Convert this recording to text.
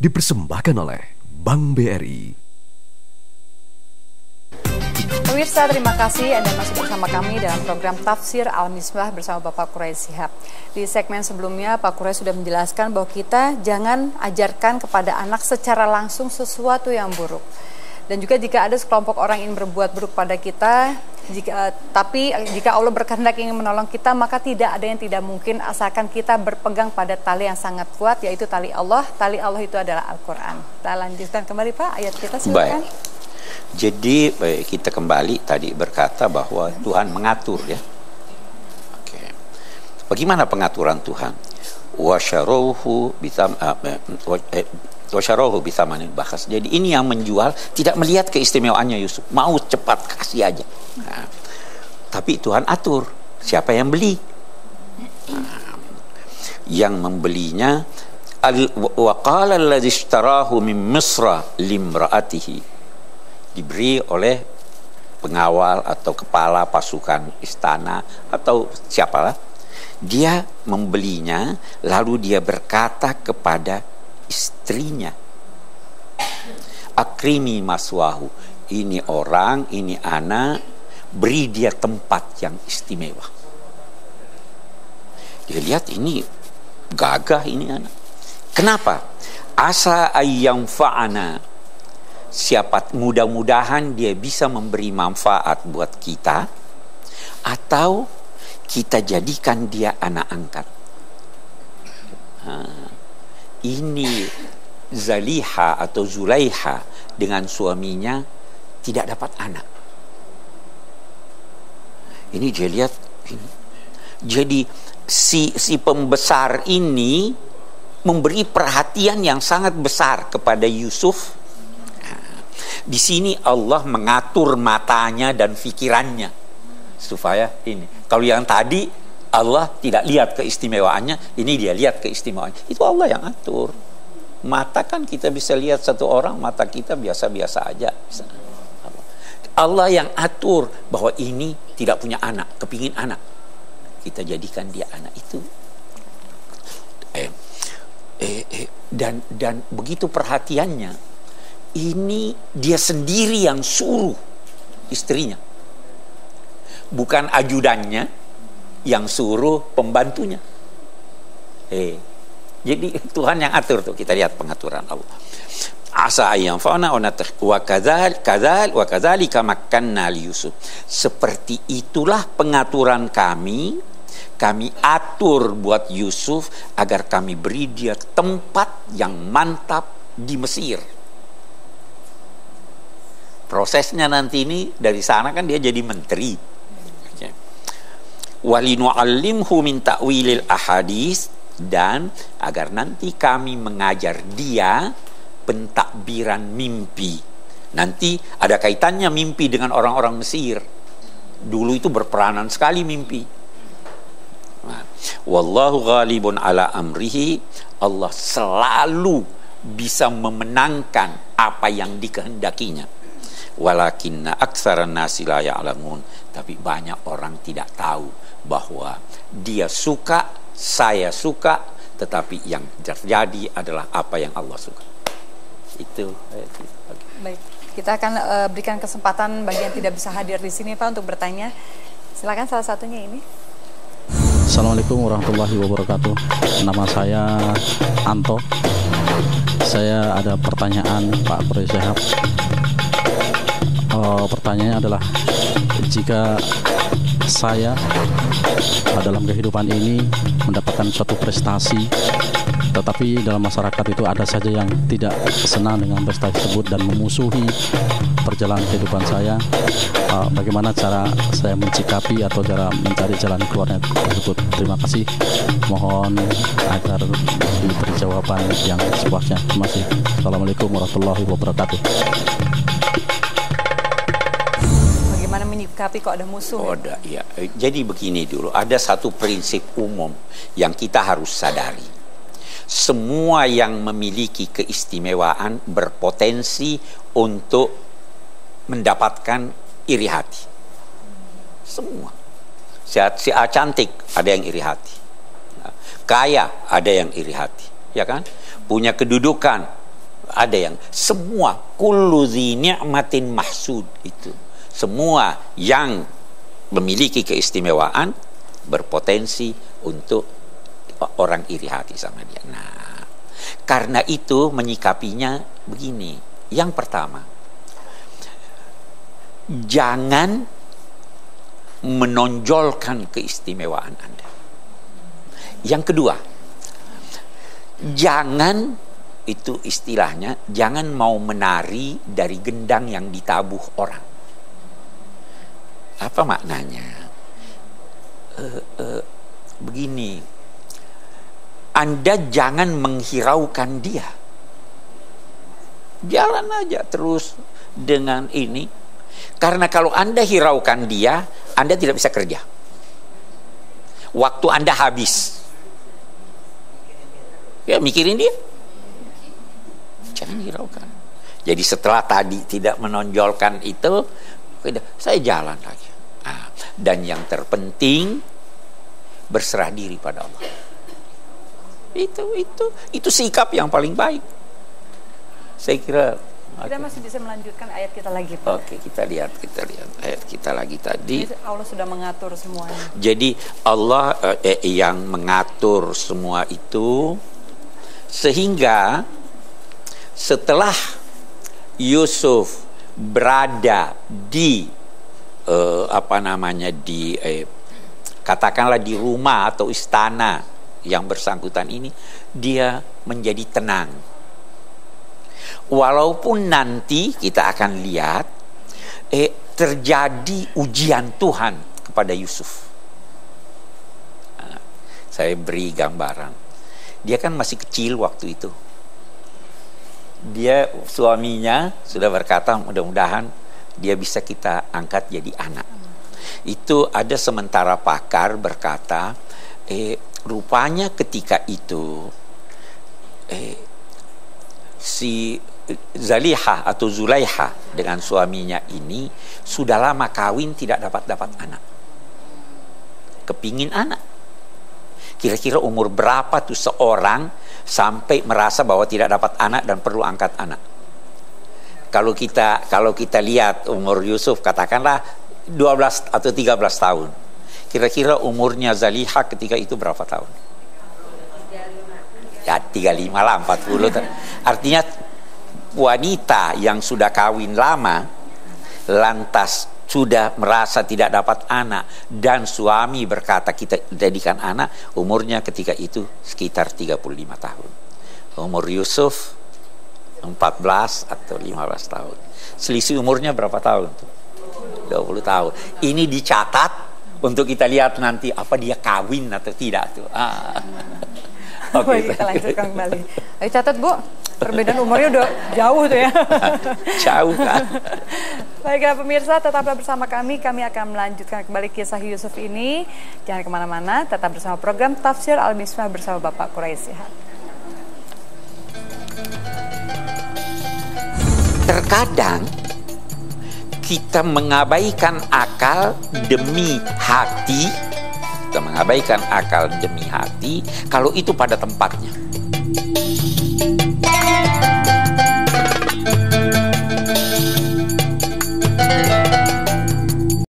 dipersembahkan oleh Bank BRI. Pemirsa, terima kasih Anda masih bersama kami dalam program Tafsir Al-Misbah bersama Bapak Quraish Shihab. Di segmen sebelumnya, Pak Quraish sudah menjelaskan bahwa kita jangan ajarkan kepada anak secara langsung sesuatu yang buruk. Dan juga jika ada sekelompok orang yang berbuat buruk pada kita, tapi jika Allah berkehendak ingin menolong kita, maka tidak ada yang tidak mungkin asalkan kita berpegang pada tali yang sangat kuat, yaitu tali Allah. Tali Allah itu adalah Al-Quran. Kita lanjutkan kembali Pak, ayat kita silakan. Baik. Jadi kita kembali tadi berkata bahwa Tuhan mengatur ya. Oke. Bagaimana pengaturan Tuhan? Wasyarohu bisa manin bahas. Jadi ini yang menjual tidak melihat keistimewaannya Yusuf, mau cepat kasih aja. Nah, tapi Tuhan atur siapa yang beli. Nah, yang membelinya wa qala alladzi ishtarahu min Misra limraatihi, diberi oleh pengawal atau kepala pasukan istana atau siapalah. Dia membelinya lalu dia berkata kepada istrinya, akrimi maswahu, ini orang, ini anak, beri dia tempat yang istimewa. Dia lihat ini gagah ini anak. Kenapa? Asa ayyam fa'ana, siapa, mudah-mudahan dia bisa memberi manfaat buat kita, atau kita jadikan dia anak angkat. Ini Zaliha atau Zulaiha dengan suaminya tidak dapat anak. Ini dia lihat ini. Jadi si pembesar ini memberi perhatian yang sangat besar kepada Yusuf. Di sini Allah mengatur matanya dan pikirannya supaya ini. Kalau yang tadi Allah tidak lihat keistimewaannya, ini dia lihat keistimewaannya. Itu Allah yang atur. Mata kan kita bisa lihat satu orang, mata kita biasa-biasa aja. Allah yang atur bahwa ini tidak punya anak, kepingin anak. Kita jadikan dia anak itu. Dan begitu perhatiannya, ini dia sendiri yang suruh istrinya. Bukan ajudannya yang suruh pembantunya. Jadi Tuhan yang atur tuh. Kita lihat pengaturan Allah. Asa ayyam fa'na wa kadzalika makkanna li Yusuf. Seperti itulah pengaturan kami atur buat Yusuf agar kami beri dia tempat yang mantap di Mesir. Prosesnya nanti ini dari sana kan dia jadi menteri. Walinu'allimhu min ta'wilil ahadits, dan agar nanti kami mengajar dia pentakbiran mimpi. Nanti ada kaitannya mimpi dengan orang-orang Mesir. Dulu itu berperanan sekali mimpi. Wallahu ghalibun ala amrihi, Allah selalu bisa memenangkan apa yang dikehendakinya. Walakinna aktsaran nasi la ya'lamun, tapi banyak orang tidak tahu bahwa dia suka, saya suka, tetapi yang terjadi adalah apa yang Allah suka. Itu. Baik, kita akan berikan kesempatan bagi yang tidak bisa hadir di sini Pak untuk bertanya. Silakan salah satunya ini. Assalamualaikum warahmatullahi wabarakatuh. Nama saya Anto. Saya ada pertanyaan Pak Quraish Shihab. Pertanyaannya adalah, jika saya dalam kehidupan ini mendapatkan suatu prestasi, tetapi dalam masyarakat itu ada saja yang tidak senang dengan prestasi tersebut dan memusuhi perjalanan kehidupan saya, bagaimana cara saya mencikapi atau cara mencari jalan keluarnya tersebut? Terima kasih. Mohon agar diberi jawaban yang sepuasnya. Terima kasih. Assalamualaikum warahmatullahi wabarakatuh. Bagaimana menyikapi kok ada musuh? Ya. Jadi begini dulu, ada satu prinsip umum yang kita harus sadari. Semua yang memiliki keistimewaan berpotensi untuk mendapatkan iri hati. Semua. Si A cantik, ada yang iri hati. Kaya, ada yang iri hati. Ya kan? Punya kedudukan, ada yang semua kullu dzi ni'matin mahsud, itu semua yang memiliki keistimewaan berpotensi untuk orang iri hati sama dia. Nah, karena itu menyikapinya begini. Yang pertama, jangan menonjolkan keistimewaan Anda. Yang kedua, jangan, itu istilahnya, jangan mau menari dari gendang yang ditabuh orang. Apa maknanya? Begini, Anda jangan menghiraukan dia. Jalan aja terus dengan ini. Karena kalau Anda hiraukan dia, Anda tidak bisa kerja. Waktu Anda habis. Ya, mikirin dia. Jangan hiraukan. Jadi setelah tadi tidak menonjolkan itu, saya jalan lagi. Nah, dan yang terpenting, berserah diri pada Allah. Itu sikap yang paling baik. Saya kira kita masih bisa melanjutkan ayat kita lagi, Pak. Oke, kita lihat ayat kita lagi tadi. Jadi Allah sudah mengatur semuanya. Jadi Allah yang mengatur semua itu, sehingga setelah Yusuf berada di katakanlah di rumah atau istana yang bersangkutan ini, dia menjadi tenang. Walaupun nanti kita akan lihat terjadi ujian Tuhan kepada Yusuf. Saya beri gambaran. Dia kan masih kecil waktu itu. Dia, suaminya sudah berkata, mudah-mudahan dia bisa kita angkat jadi anak. Itu ada sementara pakar berkata, rupanya ketika itu si Zaliha atau Zulaiha dengan suaminya ini sudah lama kawin, tidak dapat anak. Kepingin anak. Kira-kira umur berapa tuh seorang sampai merasa bahwa tidak dapat anak dan perlu angkat anak? Kalau kita lihat umur Yusuf, katakanlah 12 atau 13 tahun. Kira-kira umurnya Zaliha ketika itu berapa tahun? Ya 35 lah, 40. Artinya wanita yang sudah kawin lama lantas sudah merasa tidak dapat anak dan suami berkata kita jadikan anak, umurnya ketika itu sekitar 35 tahun. Umur Yusuf 14 atau 15 tahun. Selisih umurnya berapa tahun tuh? 20 tahun. Ini dicatat untuk kita lihat nanti apa dia kawin atau tidak tuh. Oke, kita lanjutkan kembali. Ayo catat, Bu. Perbedaan umurnya udah jauh tuh ya. Jauh kan. Baiklah pemirsa, tetaplah bersama kami. Kami akan melanjutkan kembali kisah Yusuf ini. Jangan kemana-mana, tetap bersama program Tafsir Al-Misbah bersama Bapak Quraisy Shihab. Terkadang kita mengabaikan akal demi hati. Kita mengabaikan akal demi hati kalau itu pada tempatnya.